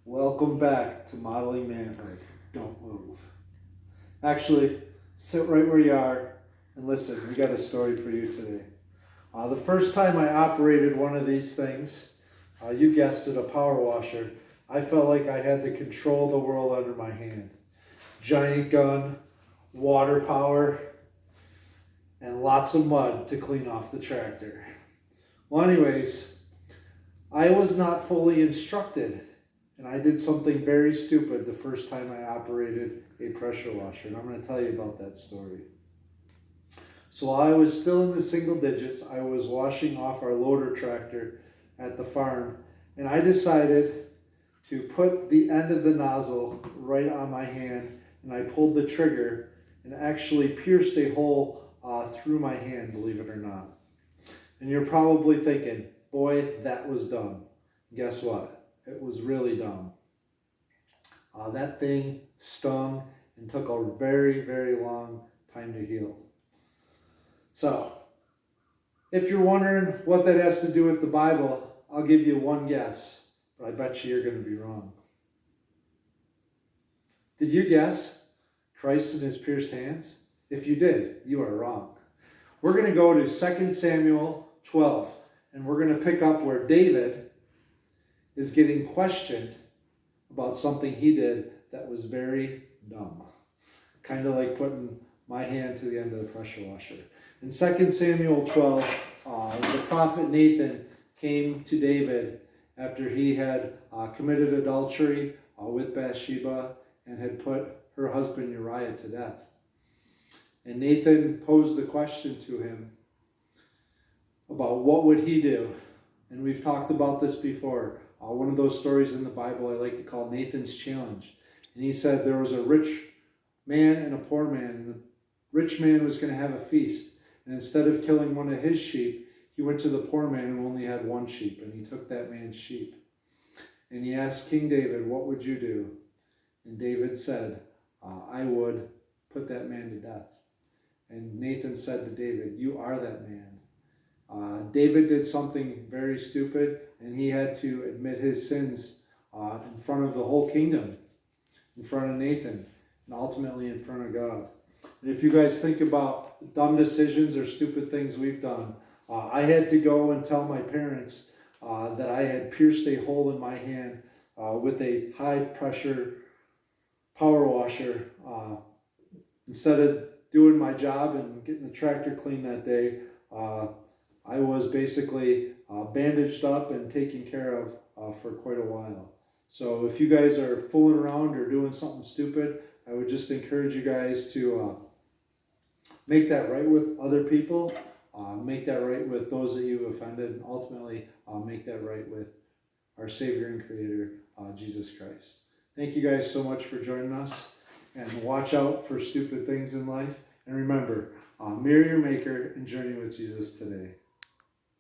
Welcome back to Modeling Manhood. Don't move. Actually, sit right where you are and listen. We got a story for you today. The first time I operated one of these things, you guessed it, a power washer, I felt like I had the control of the world under my hand. Giant gun, water power, and lots of mud to clean off the tractor. Well, anyways, I was not fully instructed, and I did something very stupid the first time I operated a pressure washer, and I'm going to tell you about that story. So while I was still in the single digits, I was washing off our loader tractor at the farm, and I decided to put the end of the nozzle right on my hand, and I pulled the trigger and actually pierced a hole through my hand, believe it or not. And you're probably thinking, boy, that was dumb. Guess what? It was really dumb. That thing stung and took a very, very long time to heal. So, if you're wondering what that has to do with the Bible, I'll give you one guess, but I bet you you're going to be wrong. Did you guess Christ and his pierced hands? If you did, you are wrong. We're going to go to 2 Samuel 12, and we're going to pick up where David is getting questioned about something he did that was very dumb. Kind of like putting my hand to the end of the pressure washer. In 2 Samuel 12, the prophet Nathan came to David after he had committed adultery with Bathsheba and had put her husband Uriah to death. And Nathan posed the question to him about what would he do. And we've talked about this before. One of those stories in the Bible I like to call Nathan's Challenge. And he said there was a rich man and a poor man. And the rich man was going to have a feast. And instead of killing one of his sheep, he went to the poor man who only had one sheep. And he took that man's sheep. And he asked King David, what would you do? And David said, I would put that man to death. And Nathan said to David, you are that man. David did something very stupid, and he had to admit his sins in front of the whole kingdom, in front of Nathan, and ultimately in front of God. And if you guys think about dumb decisions or stupid things we've done, I had to go and tell my parents that I had pierced a hole in my hand with a high-pressure power washer. Instead of doing my job and getting the tractor clean that day, I was basically bandaged up and taken care of for quite a while. So if you guys are fooling around or doing something stupid, I would just encourage you guys to make that right with other people, make that right with those that you've offended, and ultimately make that right with our Savior and Creator, Jesus Christ. Thank you guys so much for joining us, and watch out for stupid things in life. And remember, mirror your Maker and journey with Jesus today.